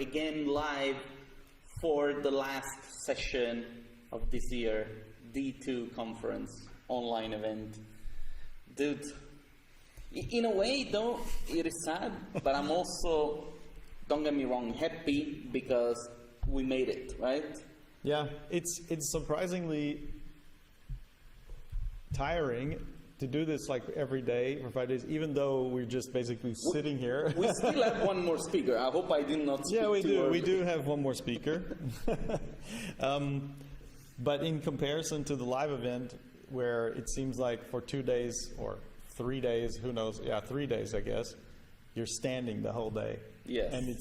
again live for the last session of this year, D2 conference, online event. Dude, in a way though, it is sad, but I'm also, don't get me wrong, happy because we made it, right? Yeah, it's surprisingly tiring to do this like every day for 5 days, even though we're just basically sitting here. We still have one more speaker. I hope I did not speak Yeah, we too do. early. We do have one more speaker. But in comparison to the live event, where it seems like for 2 days or 3 days, who knows? Yeah, 3 days, I guess. You're standing the whole day. Yes. And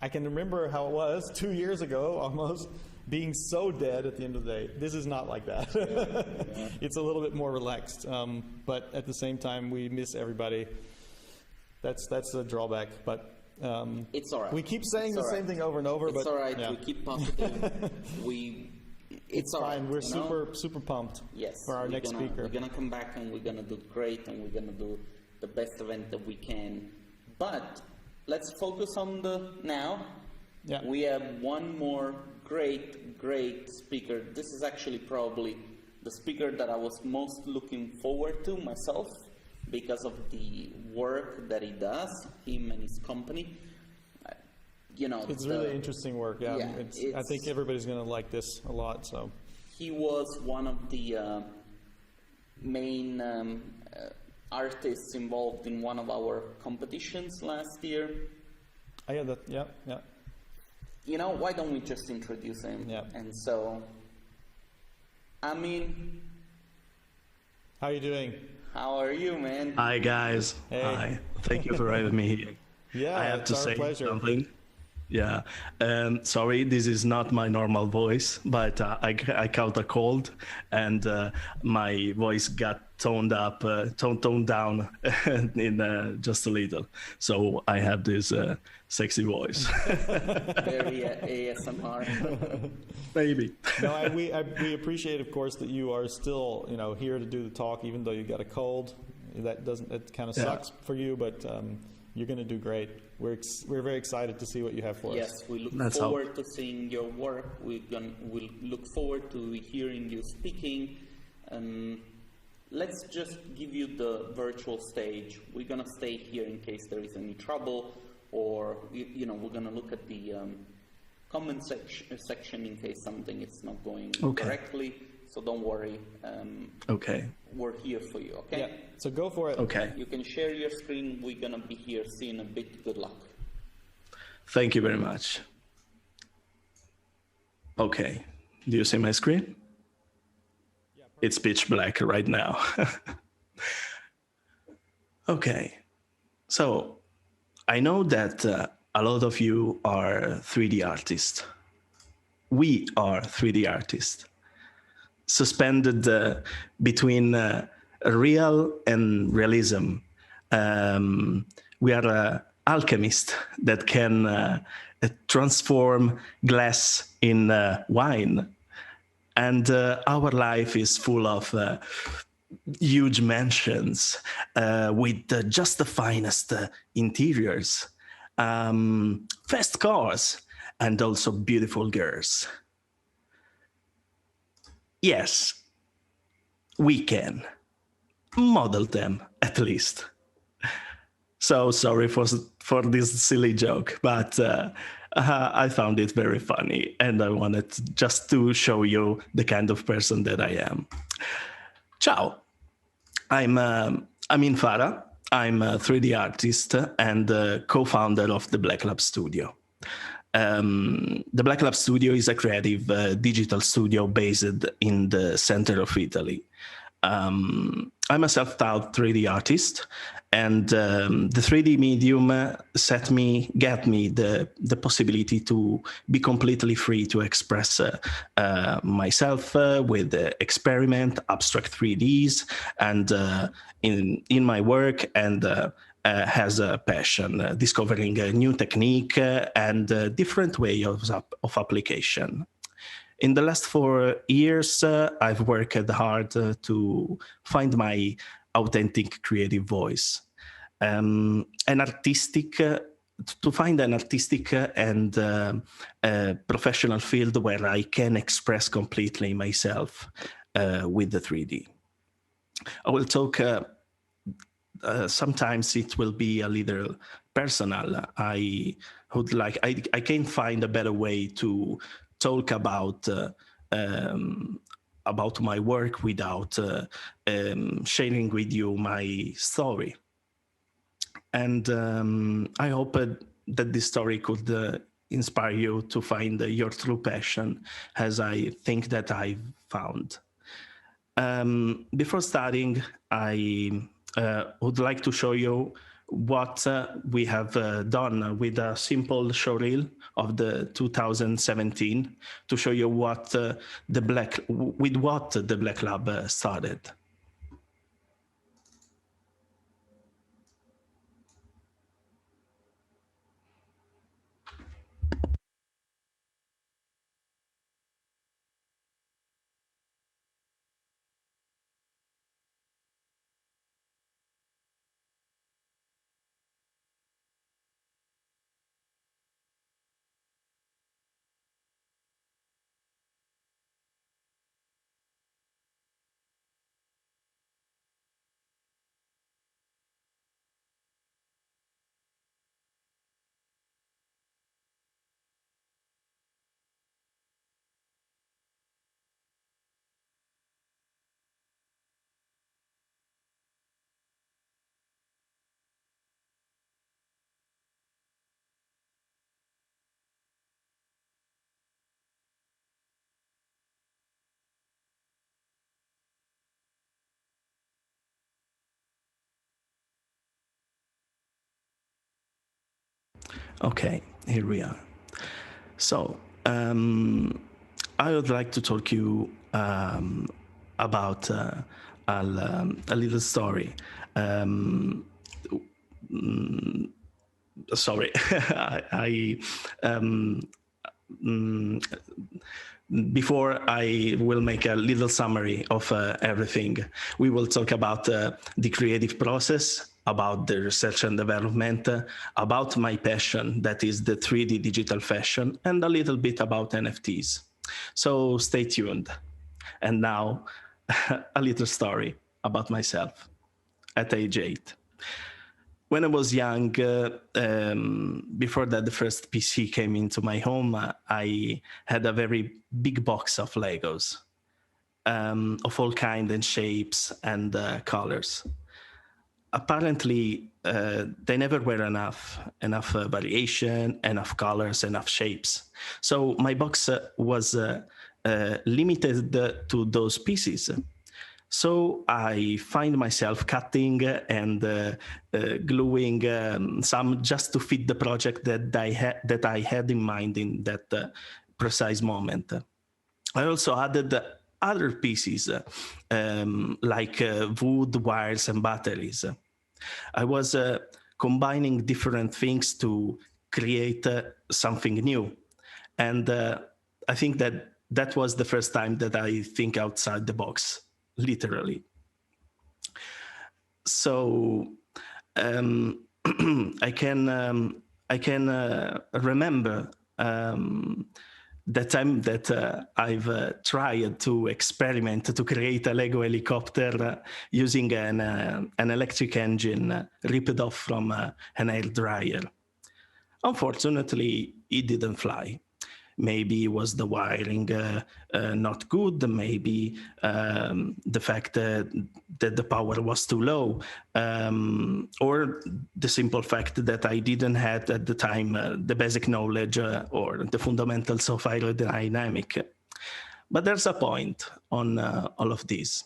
I can remember how it was 2 years ago, almost, being so dead at the end of the day. This is not like that. Yeah. It's a little bit more relaxed, but at the same time, we miss everybody. That's a drawback, but it's all right. we keep saying the same thing over and over. It's but all right. yeah. We keep positive. It's all fine. right, We're super pumped. Yes, for our next speaker. We're gonna come back and we're gonna do great, and we're gonna do the best event that we can. But let's focus on the now. Yeah. We have one more great speaker. This is actually probably the speaker that I was most looking forward to myself because of the work that he does, him and his company. It's really interesting work. Yeah, Yeah, I think everybody's going to like this a lot. So he was one of the main artists involved in one of our competitions last year. Yeah. Why don't we just introduce him? Yeah. And so, Amin, how are you doing? how are you, man? Hi guys. Hey. Hi. Thank you for having me here. Yeah, I have it's to our say pleasure. something. Yeah. Sorry, this is not my normal voice, but I caught a cold and my voice got toned down in just a little. So I have this sexy voice. Very ASMR. Maybe. No, we appreciate, of course, that you are still here to do the talk, even though you got a cold. It kind of sucks for you, but you're going to do great. We're very excited to see what you have for us. Yes, we look forward to seeing your work. We'll look forward to hearing you speaking. Let's just give you the virtual stage. We're going to stay here in case there is any trouble, or we're going to look at the comment section in case something is not going correctly. So don't worry. Okay. We're here for you, okay? Yeah, so go for it. Okay. You can share your screen. We're going to be here. See you in a bit. Good luck. Thank you very much. Okay. Do you see my screen? It's pitch black right now. Okay. So I know that a lot of you are 3D artists. We are 3D artists, suspended between real and realism. We are alchemists that can transform glass in wine. And our life is full of huge mansions with just the finest interiors, fast cars, and also beautiful girls. Yes, we can model them at least. So sorry for this silly joke, but I found it very funny, and I wanted just to show you the kind of person that I am. Ciao, I'm Amin Farah. I'm a 3D artist and co-founder of the Black Lab Studio. The Black Lab Studio is a creative digital studio based in the center of Italy. I'm a self-taught 3D artist, and the 3D medium get me the possibility to be completely free to express myself with experiment, abstract 3Ds, and in my work, and has a passion, discovering a new technique and a different way of application. In the last 4 years, I've worked hard to find my authentic creative voice. An artistic to find an artistic and professional field where I can express completely myself with the 3D. I will talk. Sometimes it will be a little personal. I can't find a better way to talk about my work without sharing with you my story. And I hope that this story could inspire you to find your true passion, as I think that I've found. Before starting, I would like to show you what we have done with a simple showreel of the 2017 to show you what the Black Lab started. Okay, here we are. So I would like to talk to you about a little story. Sorry, before I will make a little summary of everything, we will talk about the creative process, about the research and development, about my passion, that is the 3D digital fashion, and a little bit about NFTs. So stay tuned. And now, a little story about myself at age 8. When I was young, before that the first PC came into my home, I had a very big box of Legos of all kinds and shapes and colors. Apparently, they never were enough variation, enough colors, enough shapes. So my box was limited to those pieces. So I find myself cutting and gluing some just to fit the project that I had in mind in that precise moment. I also added other pieces like wood, wires, and batteries. I was combining different things to create something new. And I think that was the first time that I think outside the box, literally. So I can remember the time that I've tried to experiment to create a Lego helicopter using an electric engine ripped off from an air dryer. Unfortunately, it didn't fly. Maybe it was the wiring not good, maybe the fact that the power was too low, or the simple fact that I didn't have at the time the basic knowledge or the fundamentals of aerodynamic. But there's a point on all of this.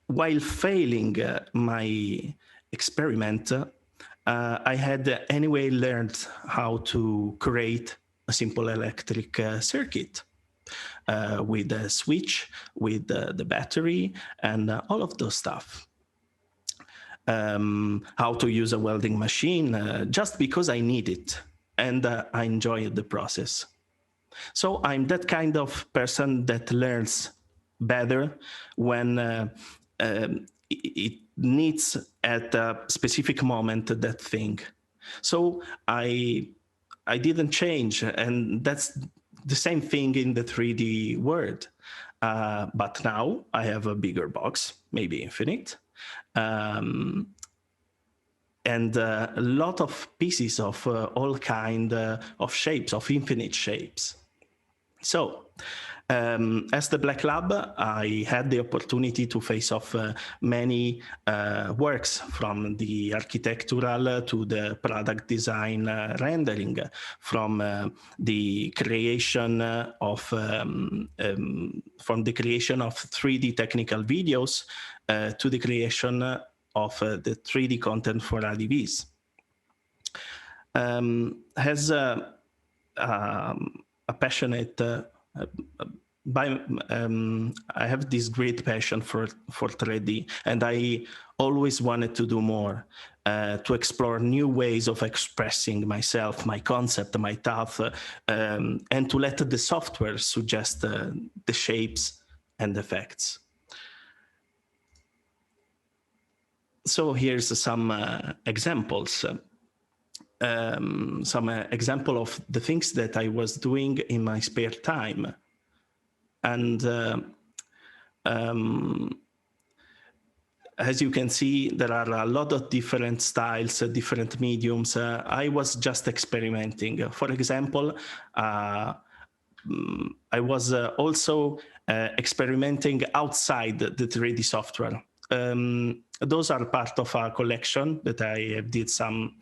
While failing my experiment, I had anyway learned how to create a simple electric circuit with a switch, with the battery, and all of those stuff. How to use a welding machine just because I need it, and I enjoy the process. So I'm that kind of person that learns better when it needs at a specific moment that thing. So I didn't change, and that's the same thing in the 3D world. But now I have a bigger box, maybe infinite, and a lot of pieces of all kind of shapes, of infinite shapes. So, as the Black Lab, I had the opportunity to face off many works, from the architectural to the product design rendering, from the creation of 3D technical videos to the creation of the 3D content for ADVs. Has a passionate I have this great passion for 3D, and I always wanted to do more, to explore new ways of expressing myself, my concept, my thought, and to let the software suggest the shapes and effects. So here's some examples. Some example of the things that I was doing in my spare time. And as you can see, there are a lot of different styles, different mediums. I was just experimenting. For example, I was also experimenting outside the 3D software. Those are part of a collection that I did some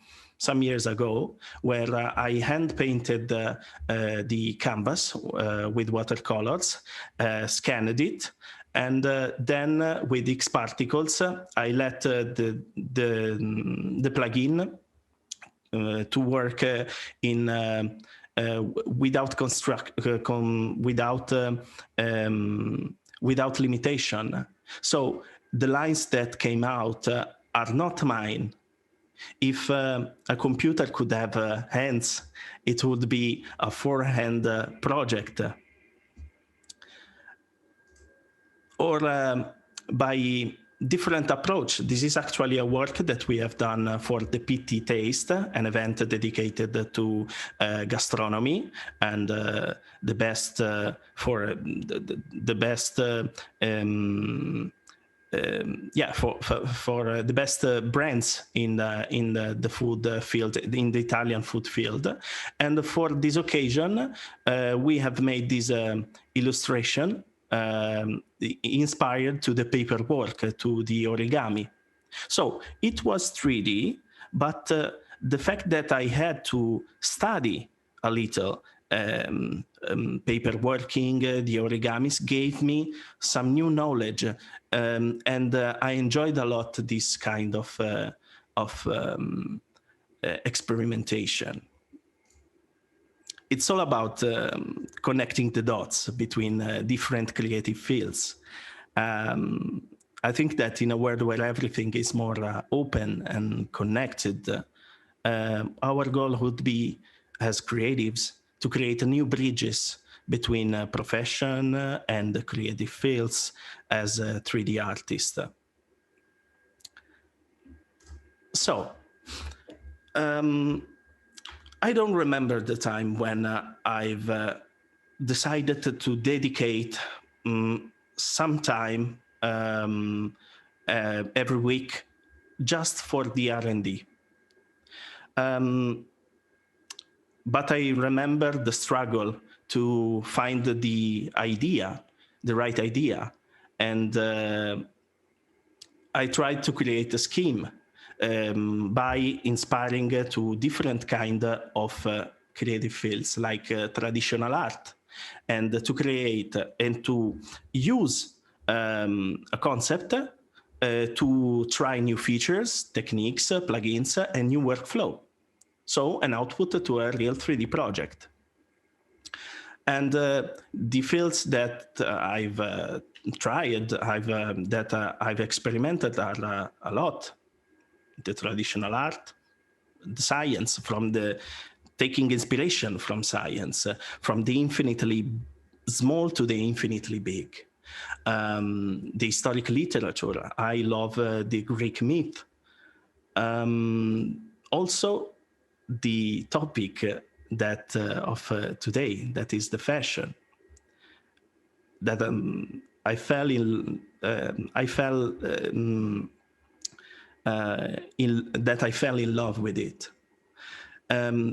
years ago, where I hand painted the canvas with watercolors, scanned it, and then with X particles, I let the plugin to work without limitation. So the lines that came out are not mine. If a computer could have hands, it would be a four-hand project. Or by different approach. This is actually a work that we have done for the PT Taste, an event dedicated to gastronomy, and the best for the best for the best brands in the food field, in the Italian food field. And for this occasion, we have made this illustration inspired to the paperwork, to the origami. So it was 3D, but the fact that I had to study a little paperworking, the origamis, gave me some new knowledge, and I enjoyed a lot this kind of experimentation. It's all about connecting the dots between different creative fields. I think that in a world where everything is more open and connected, our goal would be, as creatives, to create new bridges between profession and creative fields as a 3D artist. So, I don't remember the time when I've decided to dedicate some time every week just for the R&D. But I remember the struggle to find the right idea. And I tried to create a scheme by inspiring to different kind of creative fields, like traditional art, and to create and to use a concept to try new features, techniques, plugins, and new workflow. So an output to a real 3D project. And the fields that I've tried, that I've experimented are a lot. The traditional art, the science, from the taking inspiration from science, from the infinitely small to the infinitely big. The historic literature. I love the Greek myth. Also, the topic that of today, that is the fashion, that I fell in love with it,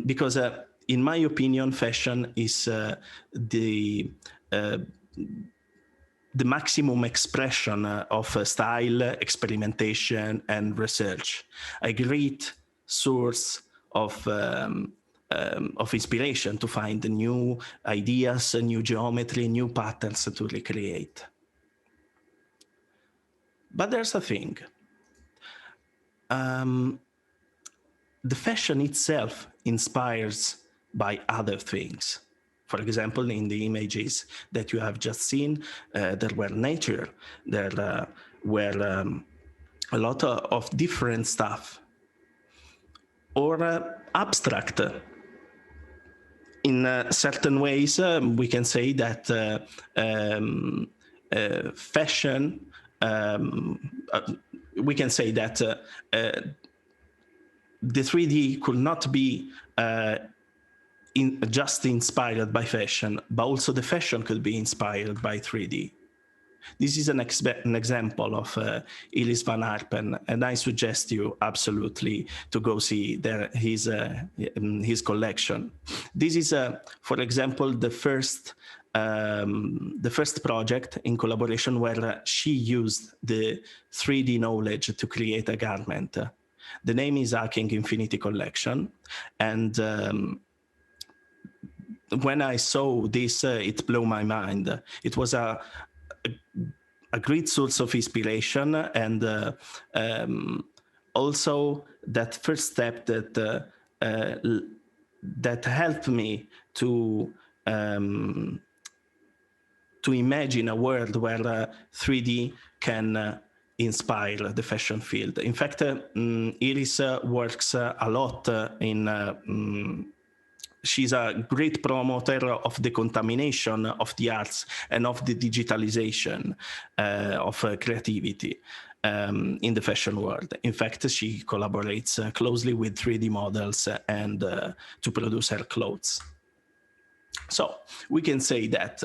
because in my opinion, fashion is the maximum expression of style, experimentation, and research. A great source of inspiration to find new ideas, new geometry, new patterns to recreate. But there's a thing. The fashion itself inspires by other things. For example, in the images that you have just seen, there were nature, there were a lot of different stuff, or abstract. In certain ways, we can say that fashion, we can say that the 3D could not be just inspired by fashion, but also the fashion could be inspired by 3D. This is an example of Iris van Arpen, and I suggest you absolutely to go see his collection. This is, for example, the first project in collaboration where she used the 3D knowledge to create a garment. The name is Hacking Infinity Collection, and when I saw this, it blew my mind. It was a great source of inspiration, and also that first step that helped me to imagine a world where 3D can inspire the fashion field. In fact, Iris works a lot she's a great promoter of the contamination of the arts and of the digitalization of creativity in the fashion world. In fact, she collaborates closely with 3D models and to produce her clothes. So we can say that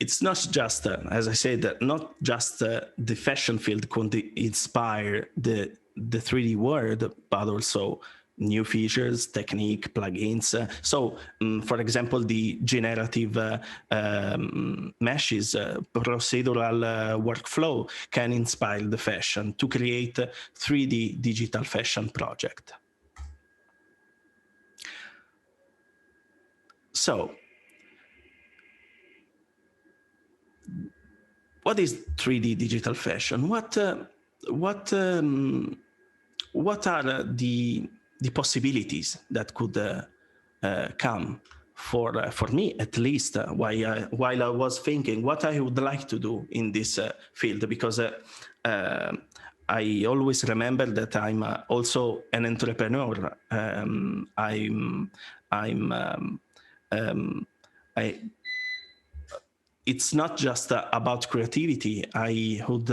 it's not just, as I said, not just the fashion field could inspire the 3D world, but also new features, technique, plugins. So, for example, the generative meshes, procedural workflow can inspire the fashion to create a 3D digital fashion project. So, what is 3D digital fashion? What are the possibilities that could come for me, at least, while I was thinking what I would like to do in this field, because I always remember that I'm also an entrepreneur. It's not just about creativity. I would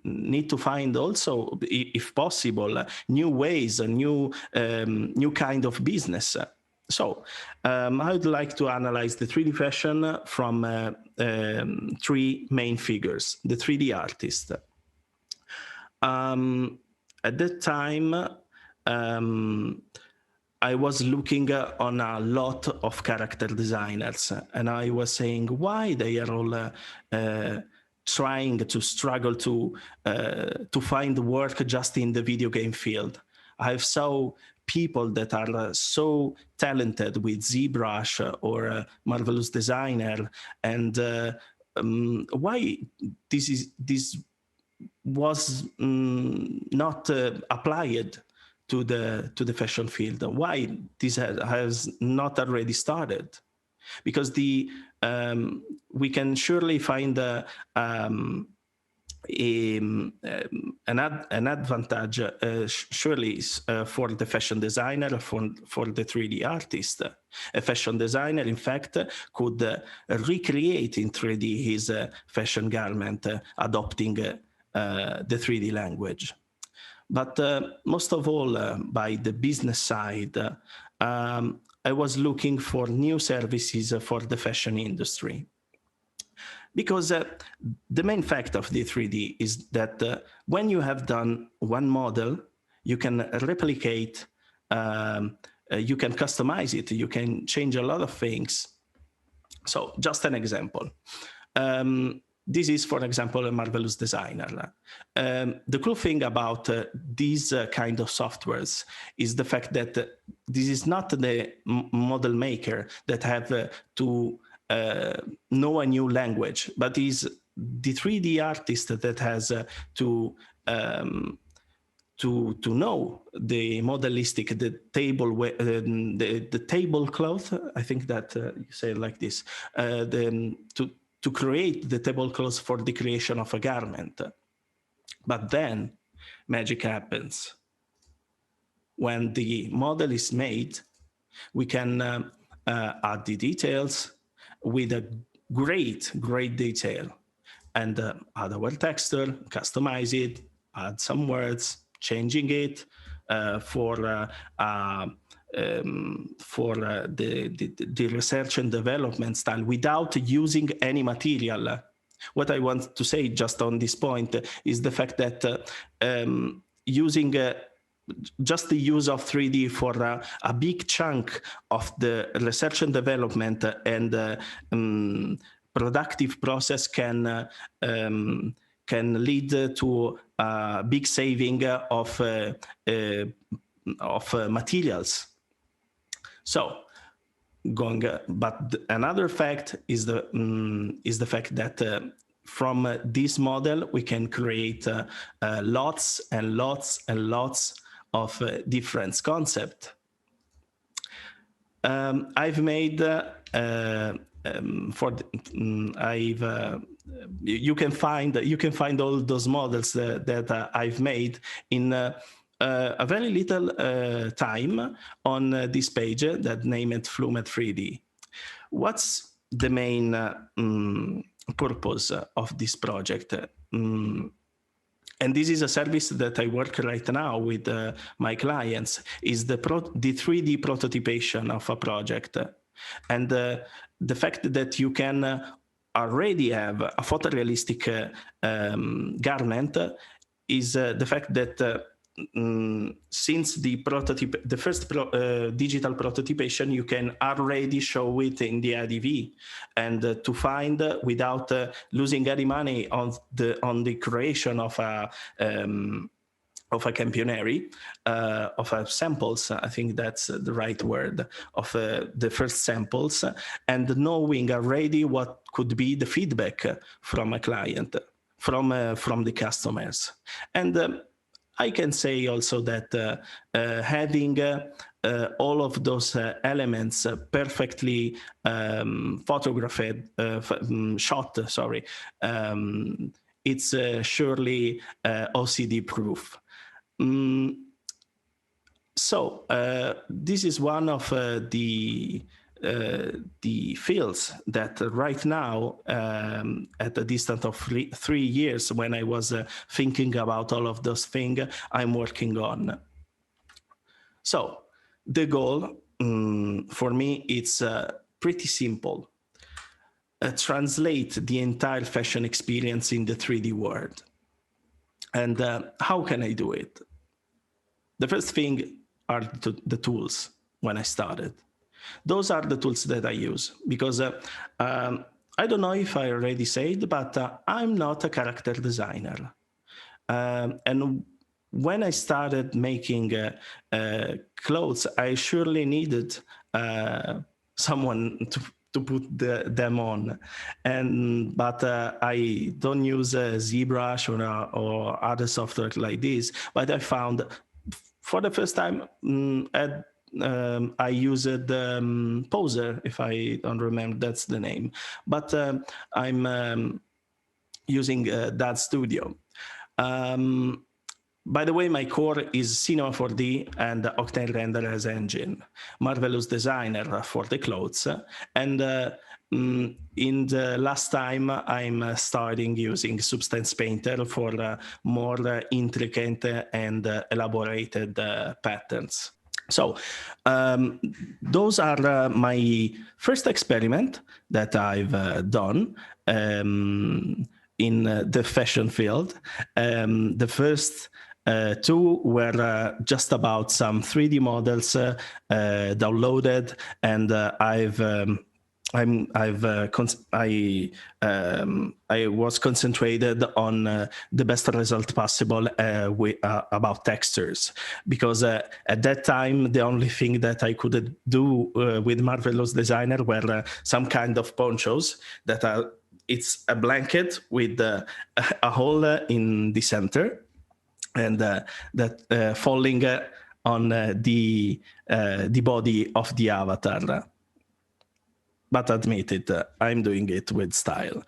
need to find also, if possible, new ways, a new kind of business. So I would like to analyze the 3D fashion from three main figures: the 3D artist. At that time, I was looking on a lot of character designers, and I was saying why they are all trying to struggle to find work just in the video game field. I saw people that are so talented with ZBrush or Marvelous Designer, and why this was not applied to the fashion field? Why this has not already started? Because we can surely find an advantage surely for the fashion designer, for the 3D artist. A fashion designer, in fact, could recreate in 3D his fashion garment, adopting the 3D language. but most of all by the business side, I was looking for new services for the fashion industry. Because the main fact of the 3D is that when you have done one model, you can replicate, you can customize it, you can change a lot of things. So just an example. This is, for example, a Marvelous Designer. The cool thing about these kind of softwares is the fact that this is not the model maker that have to know a new language, but is the 3D artist that has to know the modelistic, the tablecloth. I think that you say it like this. To create the tablecloth for the creation of a garment. But then magic happens. When the model is made, we can add the details with a great detail, and add our texture, customize it, add some words, changing it for the research and development style without using any material. What I want to say just on this point is the fact that using just the use of 3D for a big chunk of the research and development and productive process can lead to a big saving of materials. So, but another fact is the fact that from this model we can create lots and lots and lots of different concepts. I've made you can find all those models that I've made in a very little time on this page that named Flumed 3D. What's the main purpose of this project? And this is a service that I work right now with my clients, is the 3D prototypation of a project. And the fact that you can already have a photorealistic garment is the fact that since the first digital prototypation, you can already show it in the IDV, and to find without losing any money on the creation of a campionary, of samples, I think that's the right word, of the first samples, and knowing already what could be the feedback from a client, from the customers. And I can say also that having all of those elements perfectly shot, it's surely OCD proof. So this is one of the fields that right now, at a distance of 3 years, when I was thinking about all of those things, I'm working on. So the goal for me, it's pretty simple. Translate the entire fashion experience in the 3D world. And how can I do it? The first thing are the tools when I started. Those are the tools that I use, because I don't know if I already said, but I'm not a character designer. And when I started making clothes, I surely needed someone to put them on. But I don't use ZBrush or other software like this. But I found for the first time I used Poser, if I don't remember that's the name. But I'm using that Studio. By the way, my core is Cinema 4D and Octane Render as engine, Marvelous Designer for the clothes, and in the last time I'm starting using Substance Painter for more intricate and elaborated patterns. So those are my first experiment that I've done in the fashion field. The first two were just about some 3D models downloaded, and I was concentrated on the best result possible about textures, because at that time the only thing that I could do with Marvelous Designer were some kind of ponchos that are, it's a blanket with a hole in the center, and that falling on the body of the avatar. But admit it, I'm doing it with style.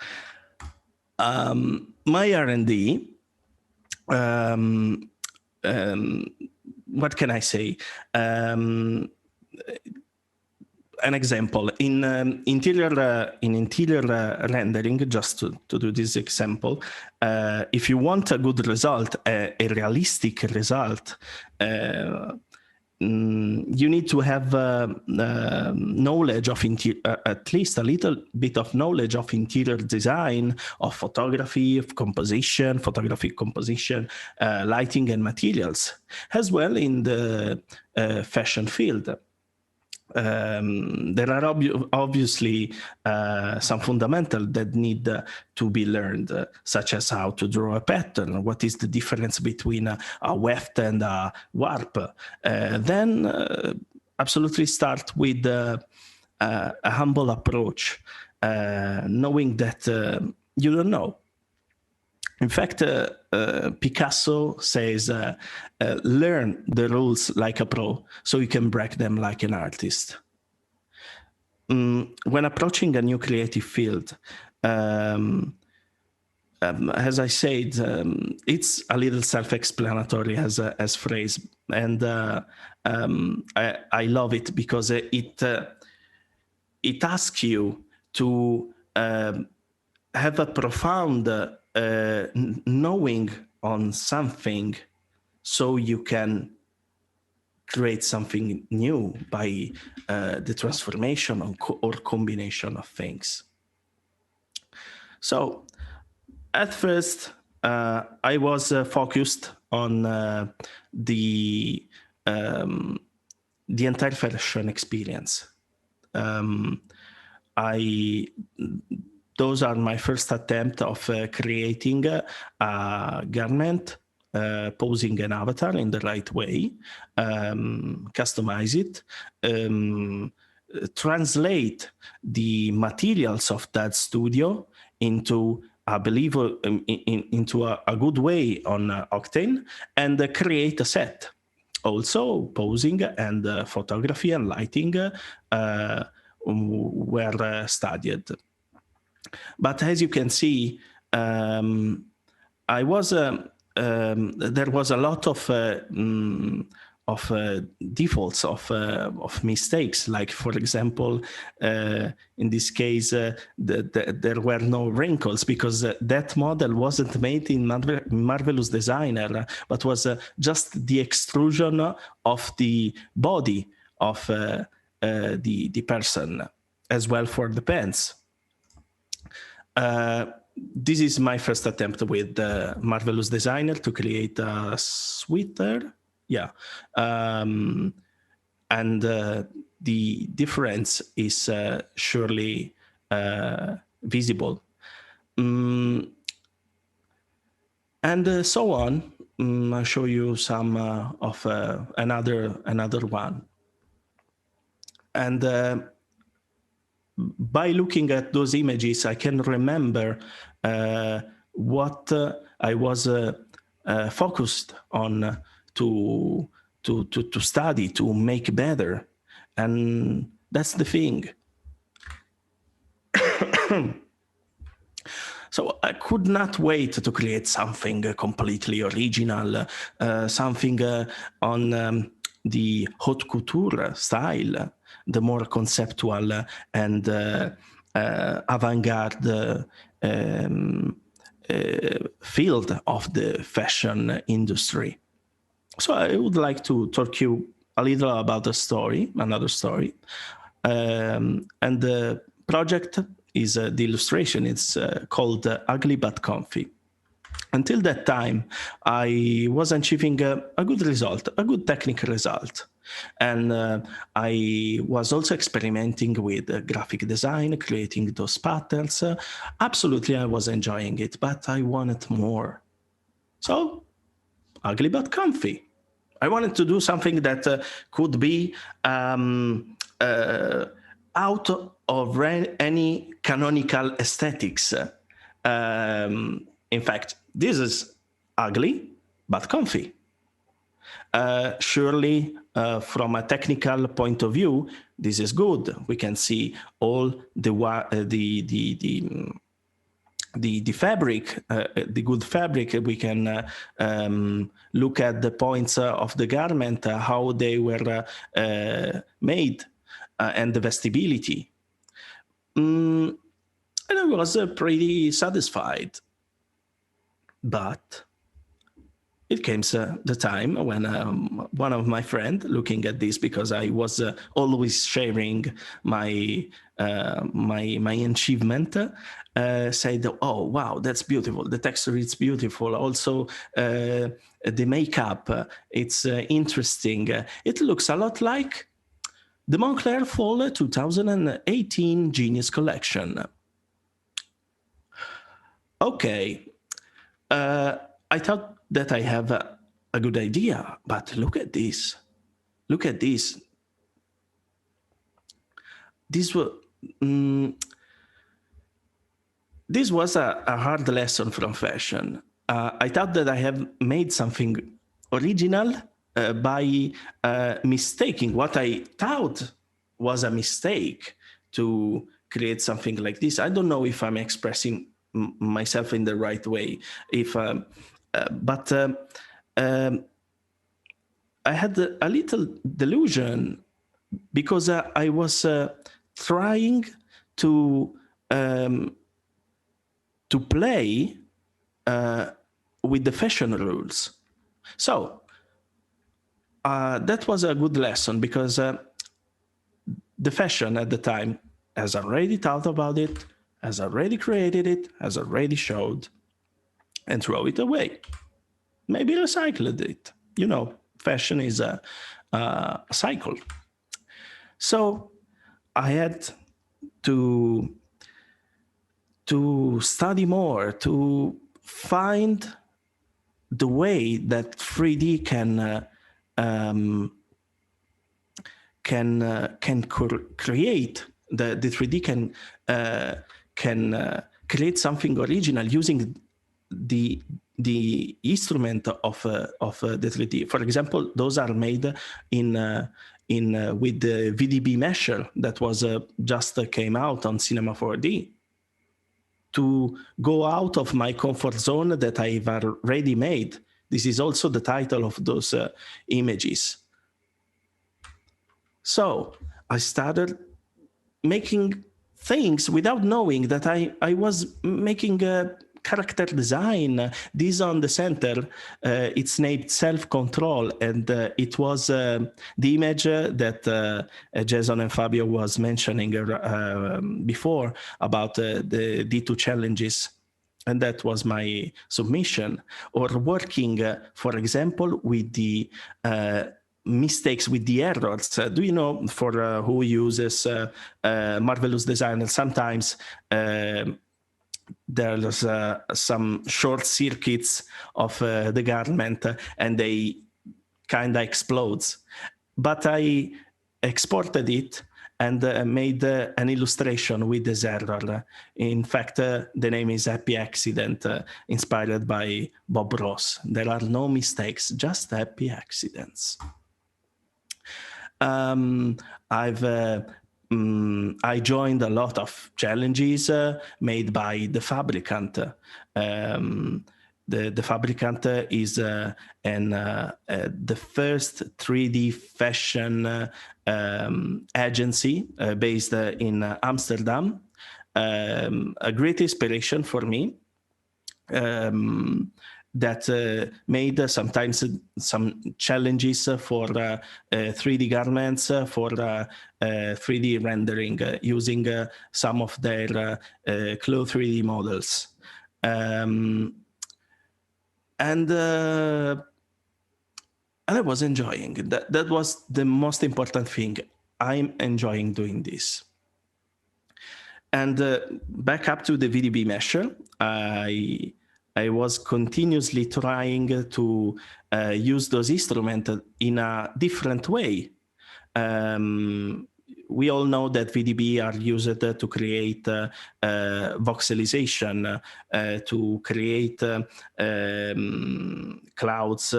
My R&D, what can I say? An example in interior rendering. Just to do this example, if you want a good result, a realistic result, you need to have knowledge of at least a little bit of knowledge of interior design, of photography, of composition, photographic composition, lighting, and materials, as well in the fashion field. There are obviously some fundamentals that need to be learned, such as how to draw a pattern, what is the difference between a weft and a warp. Then absolutely start with a humble approach, knowing that you don't know. In fact, Picasso says, learn the rules like a pro so you can break them like an artist. When approaching a new creative field, as I said, it's a little self-explanatory as phrase, and I love it because it asks you to have a profound knowing on something so you can create something new by the transformation or combination of things. So at first I was focused on the entire fashion experience. Those are my first attempt of creating a garment, posing an avatar in the right way, customize it, translate the materials of that studio into, I believe, into a good way on Octane, and create a set. Also, posing and photography and lighting were studied. But as you can see, I was there was a lot of defaults, of mistakes. Like, for example, in this case, there were no wrinkles because that model wasn't made in Marvelous Designer, but was just the extrusion of the body of the person, as well for the pants. This is my first attempt with Marvelous Designer to create a sweater. Yeah. And the difference is surely visible. And so on. I'll show you some of another one. And by looking at those images, I can remember what I was focused on to study, to make better. And that's the thing. So I could not wait to create something completely original, something on the haute couture style, the more conceptual and avant-garde field of the fashion industry. So I would like to talk you a little about another story. And the project is the illustration. It's called Ugly But Comfy. Until that time, I was achieving a good result, a good technical result. And I was also experimenting with graphic design, creating those patterns. Absolutely, I was enjoying it, but I wanted more. So, Ugly But Comfy. I wanted to do something that could be out of any canonical aesthetics. In fact, this is ugly but comfy. Surely, from a technical point of view, this is good. We can see all the fabric, the good fabric. We can look at the points of the garment, how they were made, and the vestibility. And I was pretty satisfied. But it came the time when one of my friends, looking at this, because I was always sharing my my achievement, said, "Oh wow, that's beautiful. The texture is beautiful. Also, the makeup, it's interesting. It looks a lot like the Moncler Fall 2018 Genius Collection." Okay. I thought that I have a good idea, but look at this. Look at this. This was a hard lesson from fashion. I thought that I have made something original by mistaking what I thought was a mistake to create something like this. I don't know if I'm expressing myself in the right way. But I had a little delusion because I was trying to play with the fashion rules. So that was a good lesson, because the fashion at the time has already thought about it, has already created it, has already showed, and throw it away. Maybe recycled it. You know, fashion is a cycle. So I had to study more, to find the way that 3D can create the 3D can create something original using the instrument of the 3D. For example, those are made with the VDB mesher that was just came out on Cinema 4D. To go out of my comfort zone that I've already made. This is also the title of those images. So I started making things without knowing that I was making a character design. This on the center, it's named Self-Control, and it was the image that Jason and Fabio was mentioning before about the D2 challenges. And that was my submission. Or working, for example, with the mistakes, with the errors. Do you know, for who uses Marvelous Designer, sometimes there's some short circuits of the garment and they kind of explodes. But I exported it and made an illustration with this error. In fact, the name is Happy Accident, inspired by Bob Ross. There are no mistakes, just happy accidents. I've I joined a lot of challenges made by the Fabricant. The Fabricant is the first 3D fashion agency based in Amsterdam. A great inspiration for me. That made sometimes some challenges for 3D garments, for 3D rendering, using some of their Clo 3D models. And I was enjoying that. That was the most important thing. I'm enjoying doing this. And back up to the VDB Mesher, I was continuously trying to use those instruments in a different way. We all know that VDB are used to create voxelization, to create clouds,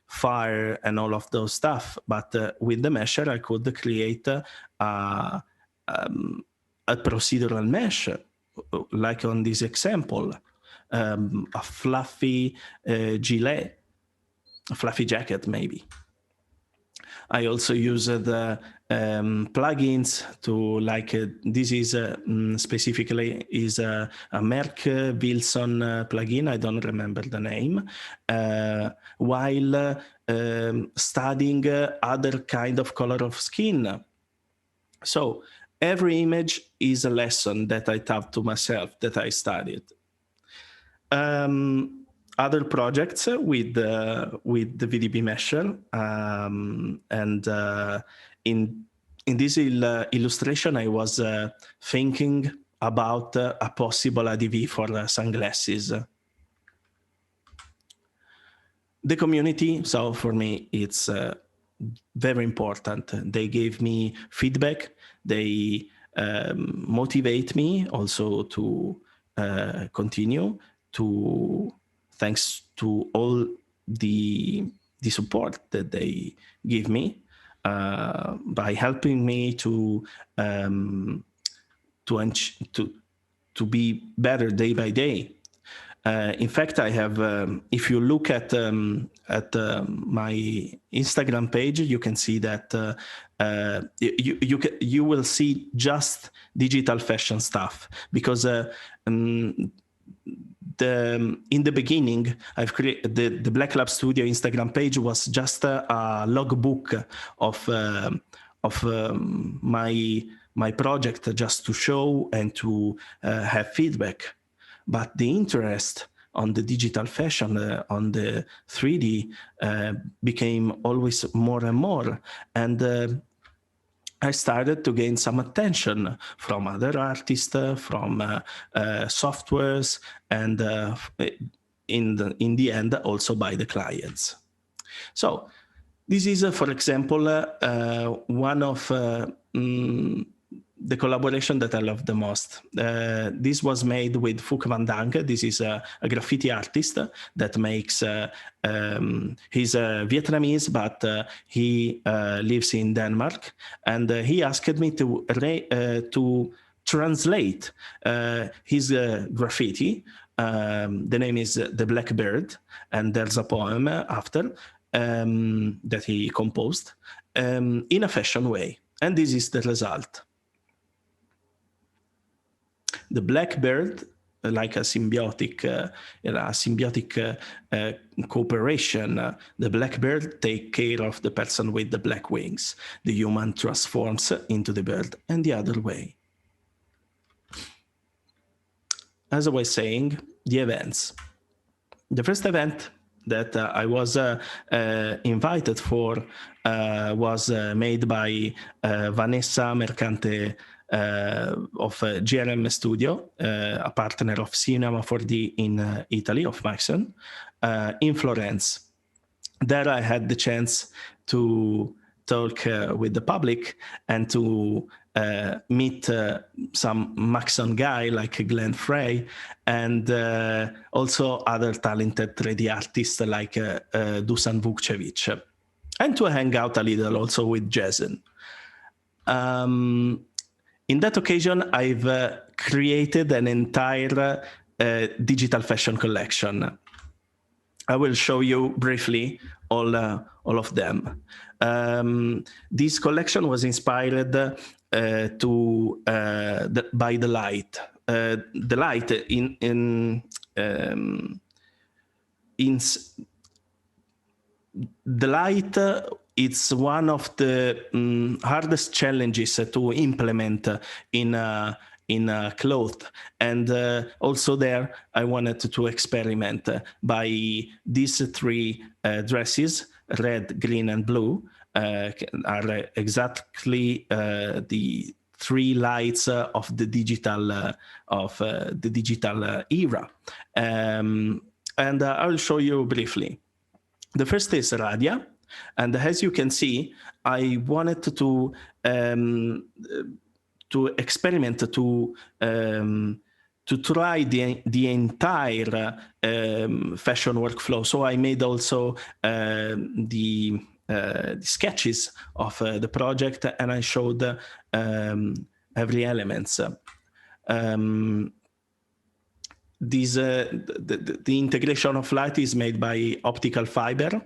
fire, and all of those stuff. But with the Mesher, I could create a procedural mesh, like on this example, a fluffy gilet, a fluffy jacket maybe. I also used plugins to, like, this is specifically is a Merck Wilson plugin, I don't remember the name, while studying other kind of color of skin. So every image is a lesson that I taught to myself, that I studied. Other projects with the VDB Mesher, and in this illustration, I was thinking about a possible ADV for sunglasses. The community, so for me, it's very important. They gave me feedback. They motivate me also to continue, thanks to all the support that they give me by helping me to be better day by day. In fact, I have. If you look at my Instagram page, you can see that you will see just digital fashion stuff, because in the beginning, I've created the Black Lab Studio Instagram page was just a logbook of my project, just to show and to have feedback. But the interest on the digital fashion, on the 3D, became always more and more. And I started to gain some attention from other artists, from softwares, and in the end, also by the clients. So this is, for example, one of the collaboration that I love the most. This was made with Phuc Van Dang. This is a graffiti artist that makes, he's Vietnamese, but he lives in Denmark. And he asked me to translate his graffiti. The name is The Black Bird, and there's a poem after that he composed in a fashion way. And this is the result. The blackbird, like a symbiotic cooperation. The blackbird takes care of the person with the black wings. The human transforms into the bird, and the other way. As I was saying, the events. The first event that I was invited for was made by Vanessa Mercante of GRM Studio, a partner of Cinema 4D in Italy, of Maxon, in Florence. There I had the chance to talk with the public and to meet some Maxon guy like Glenn Frey, and also other talented 3D artists like Dusan Vukcevic, and to hang out a little also with Jason. In that occasion, I've created an entire digital fashion collection. I will show you briefly all of them. This collection was inspired by the light. The light the light, it's one of the hardest challenges to implement in cloth, and also there I wanted to experiment by these three dresses, red, green, and blue, are exactly the three lights of the digital era, and I'll show you briefly. The first is Radia, and as you can see, I wanted to experiment to try the entire fashion workflow. So I made also the sketches of the project, and I showed every elements. The integration of light is made by optical fiber,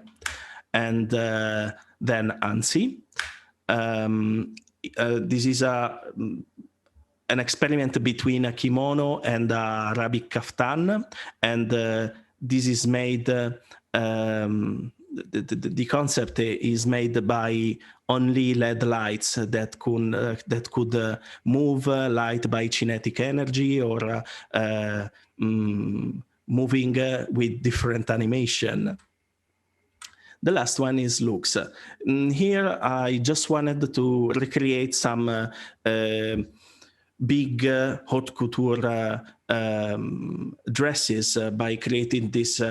and then ANSI. This is an experiment between a kimono and a Arabic kaftan, and this is made. The concept is made by only LED lights that could move light by kinetic energy, or moving with different animation. The last one is Lux. Here I just wanted to recreate some big haute couture dresses by creating this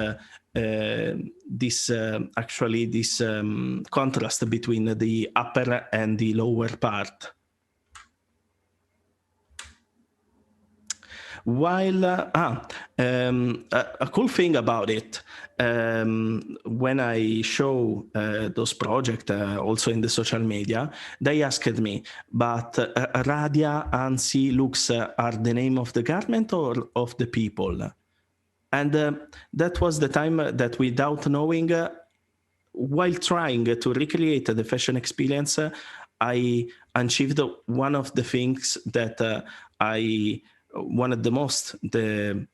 contrast between the upper and the lower part. While a cool thing about it, when I show those projects also in the social media, they asked me, but Radia, Ansi, Lux are the name of the garment or of the people? And that was the time that, without knowing, while trying to recreate the fashion experience, I achieved one of the things that I wanted the most, to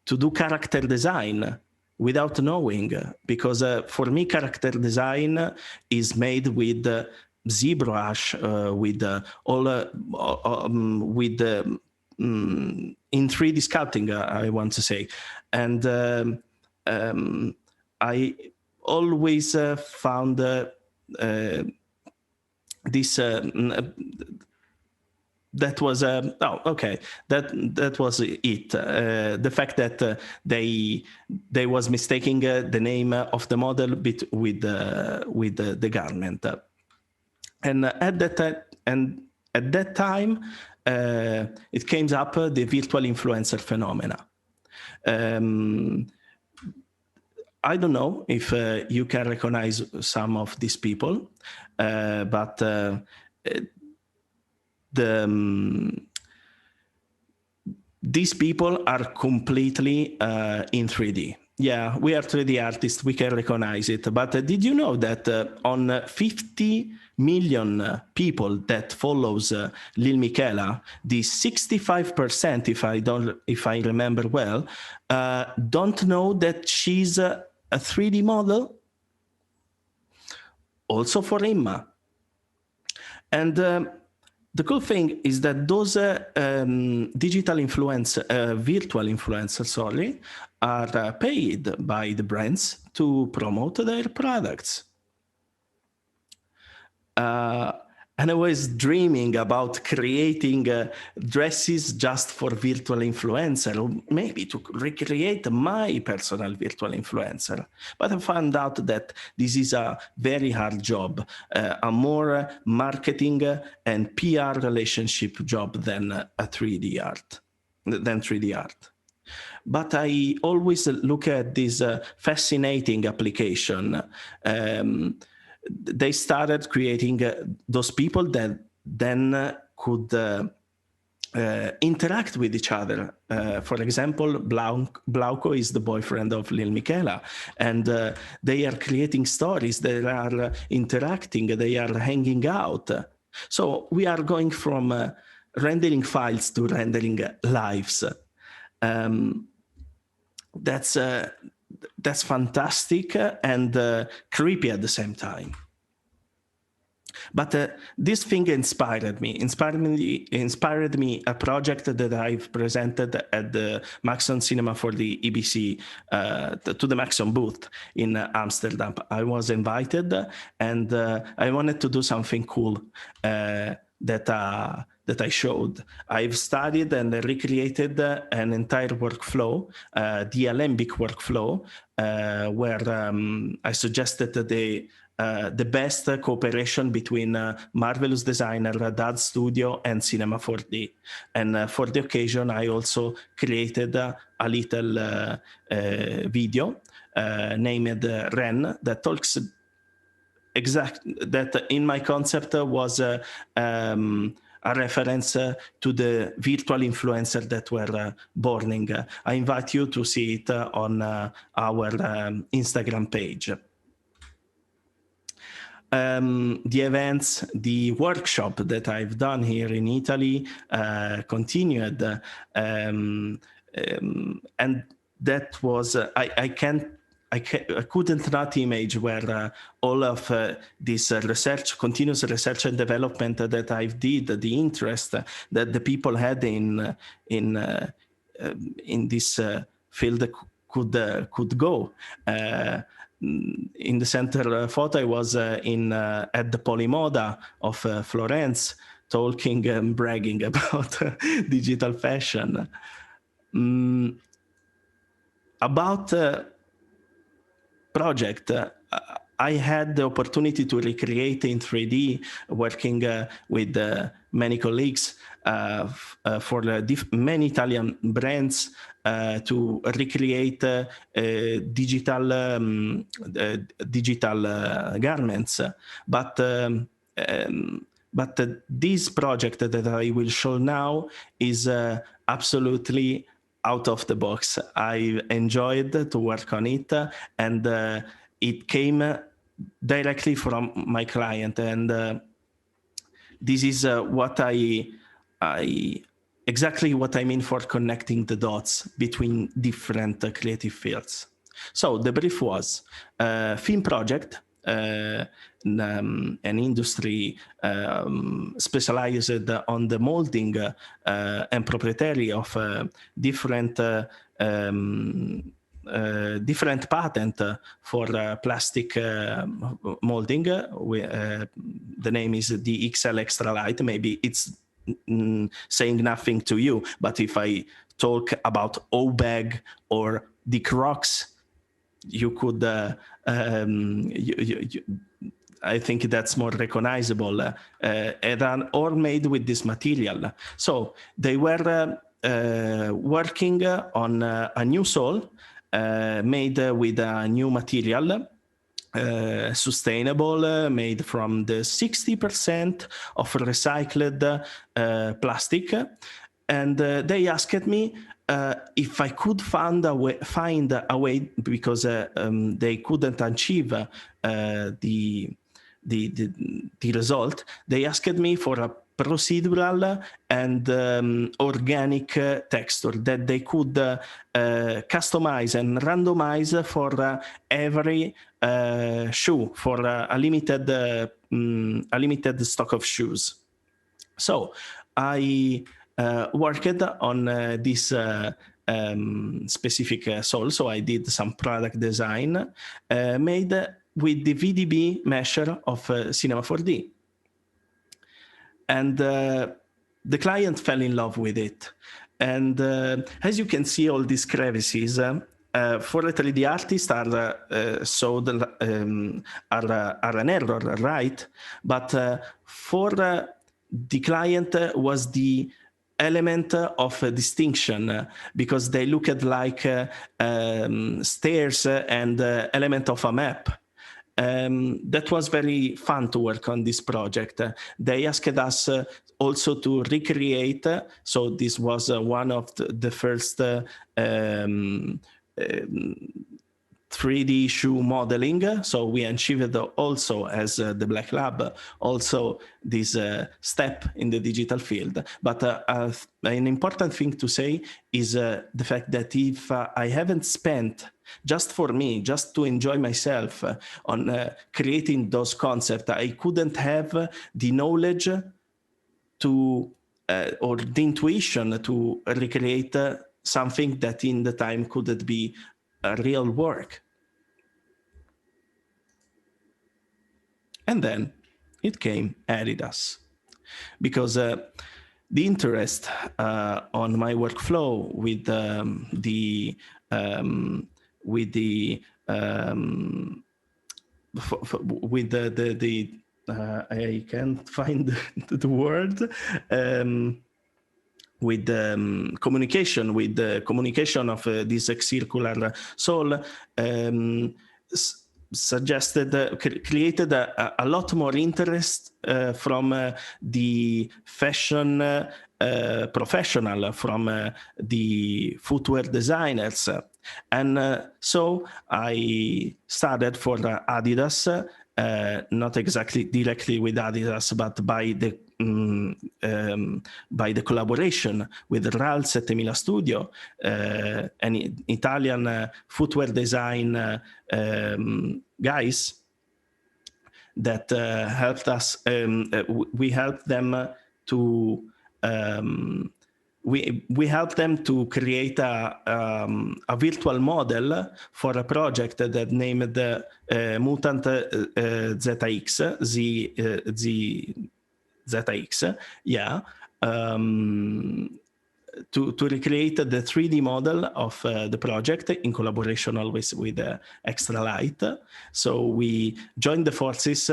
do character design without knowing, because for me character design is made with ZBrush, with in 3D sculpting, I want to say, and I always found this. That was that was it. The fact that they was mistaking the name of the model with the garment, and at that time it came up the virtual influencer phenomena. I don't know if you can recognize some of these people, but these people are completely in 3D. Yeah, we are 3D artists, we can recognize it. But did you know that on 50 million people that follows Lil Michela, the 65%, if I remember well, don't know that she's a 3D model? Also for Imma. And the cool thing is that those virtual influencers, are paid by the brands to promote their products. And I was dreaming about creating dresses just for virtual influencer, or maybe to recreate my personal virtual influencer. But I found out that this is a very hard job, a more marketing and PR relationship job than a 3D art. But I always look at this fascinating application. they started creating those people that then could interact with each other. For example, Blauko is the boyfriend of Lil Michela, and they are creating stories, they are interacting, they are hanging out. So we are going from rendering files to rendering lives. That's fantastic and creepy at the same time. But this thing inspired me a project that I've presented at the Maxon Cinema for the EBC, to the Maxon booth in Amsterdam. I was invited, and I wanted to do something cool that I showed. I've studied and recreated an entire workflow, the Alembic workflow, where I suggested the best cooperation between Marvelous Designer, Dad Studio, and Cinema 4D. And for the occasion, I also created a little video named Ren that talks that in my concept was a reference to the virtual influencer that were borning. I invite you to see it on our Instagram page. The events, the workshop that I've done here in Italy continued, and that was I couldn't not imagine where all of this research, continuous research and development that I've did, the interest that the people had in this field could go. In the center photo, I was at the Polimoda of Florence, talking and bragging about digital fashion. About project, I had the opportunity to recreate in 3D, working with many colleagues for many Italian brands to recreate digital garments. But this project that I will show now is absolutely out of the box. I enjoyed to work on it, and it came directly from my client, and this is what exactly what I mean for connecting the dots between different creative fields. So the brief was film project, an industry specialized on the molding and proprietary of different patent for plastic molding. The name is the XL Extra Light. Maybe it's saying nothing to you, but if I talk about O-Bag or the Crocs, you could I think that's more recognizable, and are all made with this material. So they were working on a new sole made with a new material, sustainable, made from the 60% of recycled plastic. And they asked me if I could find a way, because they couldn't achieve the result. They asked me for a procedural and organic texture that they could customize and randomize for every shoe, for a limited stock of shoes. So I worked on this specific sole. So I did some product design made with the VDB measure of Cinema 4D. And the client fell in love with it. And as you can see, all these crevices for a 3D artist are an error, right? But for the client was the element of distinction, because they looked like stairs and element of a map. that was very fun to work on this project. They asked us also to recreate. So this was one of the first 3D shoe modeling. So we achieved also as the Black Lab, also this step in the digital field. But an important thing to say is the fact that if I haven't spent just for me, just to enjoy myself on creating those concepts, I couldn't have the knowledge to or the intuition to recreate something that in the time couldn't be real work. And then it came Adidas, because the interest on my workflow with I can't find the word. With communication, with the communication of this circular sole, created a lot more interest from the fashion professional, from the footwear designers. And so I started for Adidas, not exactly directly with Adidas, but by the collaboration with RAL 7000 Studio, an Italian footwear design guys that helped us. We helped them to we helped them to create a virtual model for a project that named Mutant ZX, ZX, yeah, to recreate the 3D model of the project in collaboration always with Extra Light. So we joined the forces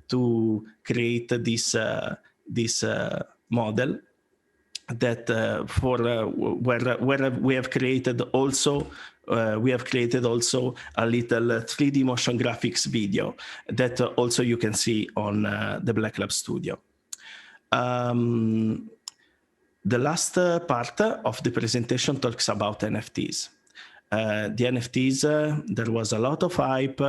to create this model that where we have created also a little 3D motion graphics video that also you can see on the Black Lab Studio. The last part of the presentation talks about NFTs. The NFTs, there was a lot of hype.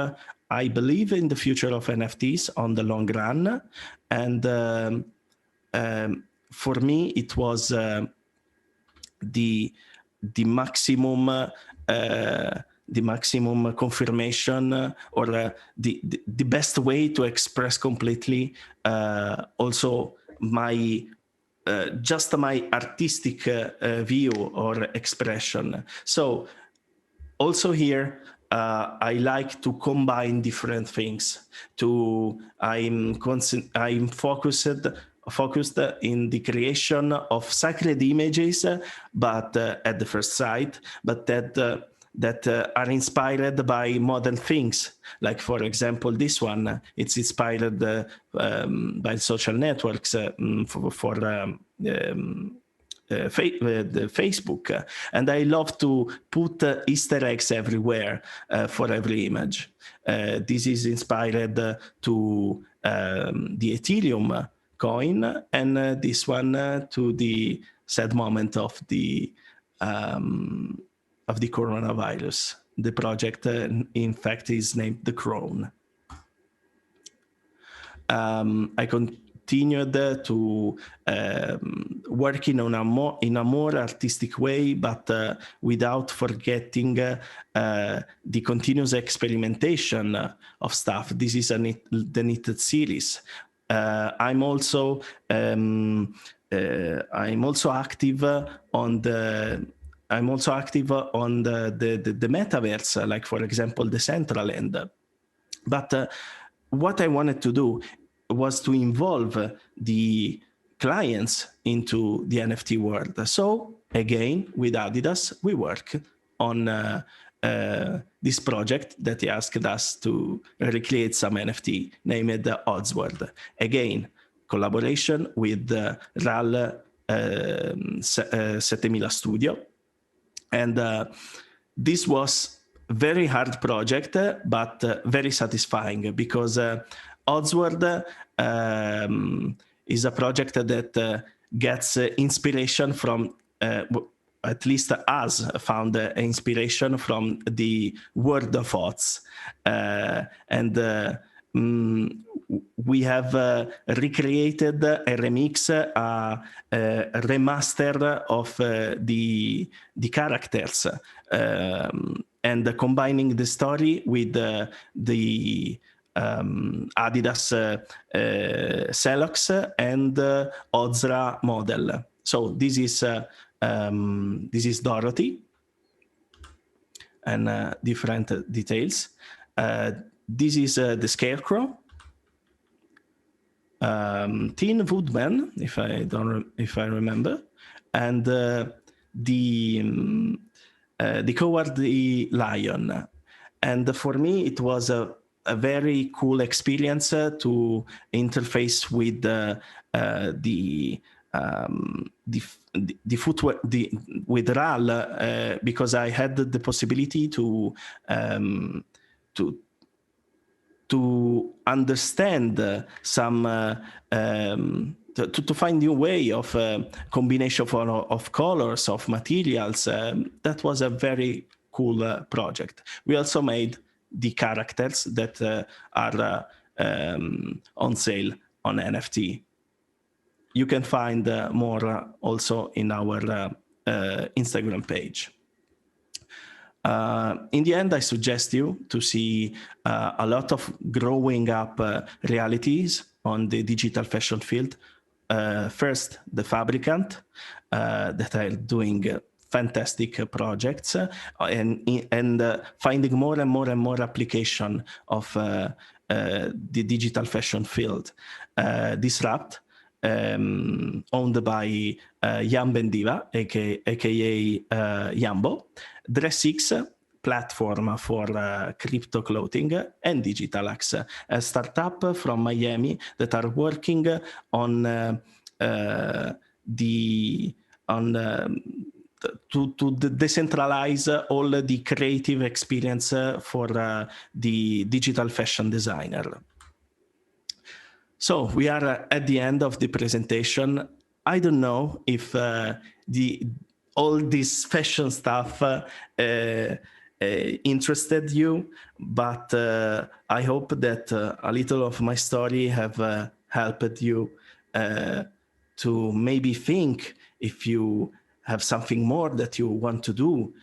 I believe in the future of NFTs on the long run, and for me, it was the maximum confirmation, or the best way to express completely also my just my artistic view or expression. So also here, I like to combine different things. I'm focused in the creation of sacred images, but at the first sight, but that are inspired by modern things. Like, for example, this one, it's inspired by social networks for Facebook. And I love to put Easter eggs everywhere for every image. This is inspired to the Ethereum coin, and this one to the sad moment of the coronavirus. The project, in fact, is named The Crown. I continued to work in a more artistic way, but without forgetting the continuous experimentation of stuff. This is the knitted series. I'm also active on the metaverse, like, for example, the Central End. But what I wanted to do was to involve the clients into the NFT world. So again, with Adidas, we work on this project that he asked us to recreate some NFT named Oddsworld. Again, collaboration with RAL 7000 Studio. And this was very hard project, but very satisfying, because Oddsworld is a project that gets inspiration from, at least us found inspiration from the world of Odds. We have recreated a remix, a remaster of the characters, and combining the story with the Adidas Celox and Odzra model. So this is Dorothy, and different details. This is the Scarecrow, Tin Woodman, if I remember, and the Cowardly Lion. And for me, it was a very cool experience to interface with the footwear with RAL, because I had the possibility to understand some to find new way of combination of colors, of materials. That was a very cool project. We also made the characters that are on sale on NFT. You can find more also in our Instagram page. In the end, I suggest you to see a lot of growing up realities on the digital fashion field. First, the Fabricant, that are doing fantastic projects, and finding more and more application of the digital fashion field. Disrupt, owned by Jan Bendiva, aka Jambo. Dressix, platform for crypto clothing, and Digitalax, a startup from Miami that are working on to decentralize all the creative experience for the digital fashion designer. So we are at the end of the presentation. I don't know if all this fashion stuff interested you, but I hope that a little of my story have helped you to maybe think if you have something more that you want to do,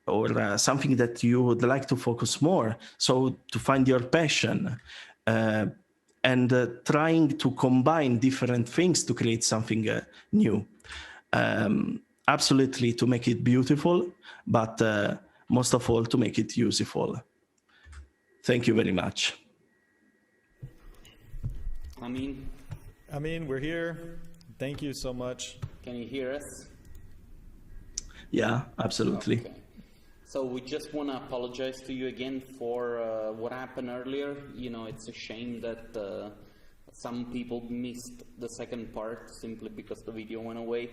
or something that you would like to focus more. So to find your passion, and trying to combine different things to create something new. Absolutely to make it beautiful, but most of all to make it useful. Thank you very much. Amin, we're here. Thank you so much. can you hear us? Yeah, absolutely. Okay. So we just want to apologize to you again for what happened earlier. You know, it's a shame that some people missed the second part simply because the video went away.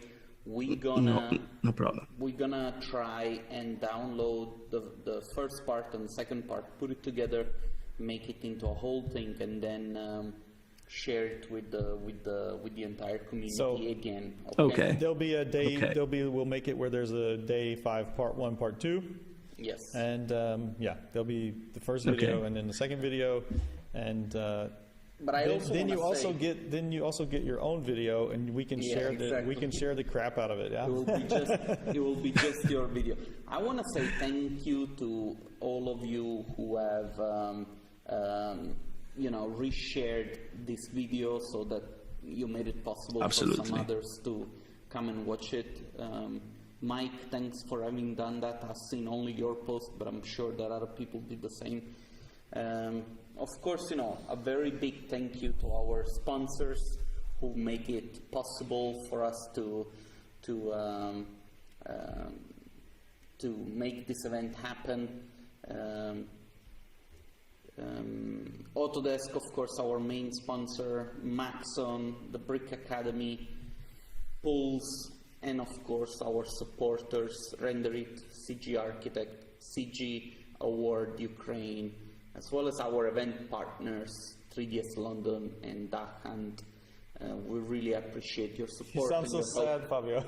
No problem. We're gonna try and download the first part and the second part, put it together, make it into a whole thing, and then share it with the entire community again. Okay. There'll be a day. Okay. We'll make it where there's a day 5, part 1, part 2. Yes. And yeah, there'll be the first video and then the second video, and but I then you also get your own video, and we can share the crap out of it. Yeah. It will be just your video. I want to say thank you to all of you who have reshared this video so that you made it possible for some others to come and watch it. Mike, thanks for having done that. I've seen only your post, but I'm sure that other people did the same. Of course, a very big thank you to our sponsors who make it possible for us to make this event happen. Autodesk, of course, our main sponsor, Maxon, the Brick Academy, Pulse, and of course our supporters, Renderit, CG Architect, CG Award Ukraine, as well as our event partners, 3DS London and DAC, and we really appreciate your support. You sound so sad, Fabio.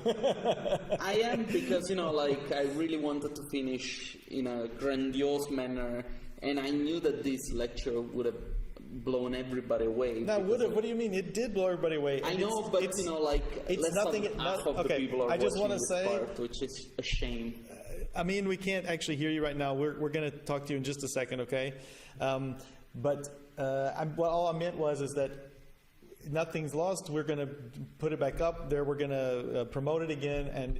I am, because, like, I really wanted to finish in a grandiose manner, and I knew that this lecture would have blown everybody away. Now, what do you mean? It did blow everybody away. I know, but it's like, it's less nothing. than half of the people are I just watching want to this say, part, which is a shame. I mean, we can't actually hear you right now. We're going to talk to you in just a second, okay? But all I meant is that nothing's lost. We're going to put it back up there. We're going to promote it again, and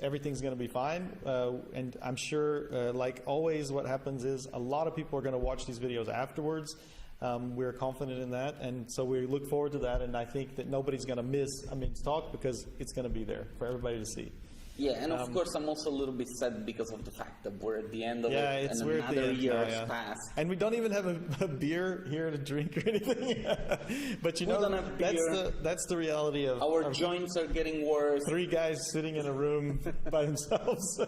everything's going to be fine. And I'm sure, like always, what happens is a lot of people are going to watch these videos afterwards. We're confident in that, and so we look forward to that. And I think that nobody's going to miss Amin's talk, because it's going to be there for everybody to see. Yeah, and of course I'm also a little bit sad because of the fact that we're at the end of it, it's and we're at the another end year now, has passed. And we don't even have a beer here to drink or anything. But We don't have beer. that's the reality of Our joints are getting worse. 3 guys sitting in a room by themselves,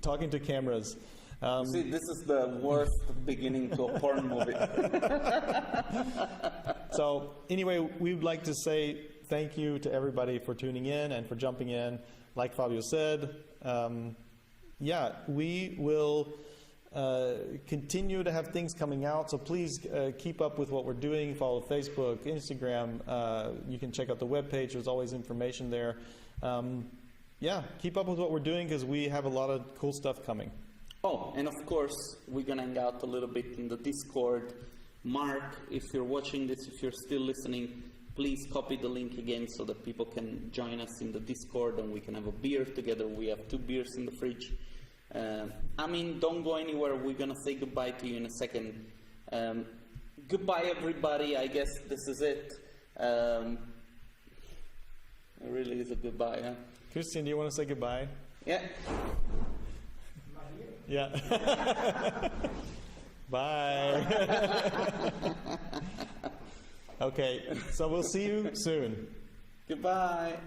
talking to cameras. See, this is the worst beginning to a porn movie. So anyway, we would like to say thank you to everybody for tuning in and for jumping in. Like Fabio said, we will continue to have things coming out. So please keep up with what we're doing. Follow Facebook, Instagram. You can check out the webpage. There's always information there. Keep up with what we're doing, because we have a lot of cool stuff coming. Oh, and of course, we're going to hang out a little bit in the Discord. Mark, if you're watching this, if you're still listening, please copy the link again so that people can join us in the Discord and we can have a beer together. We have 2 beers in the fridge. Don't go anywhere. We're going to say goodbye to you in a second. Goodbye, everybody. I guess this is it. It really is a goodbye, huh? Christian, do you want to say goodbye? Yeah. Yeah. Bye. Okay, so we'll see you soon. Goodbye.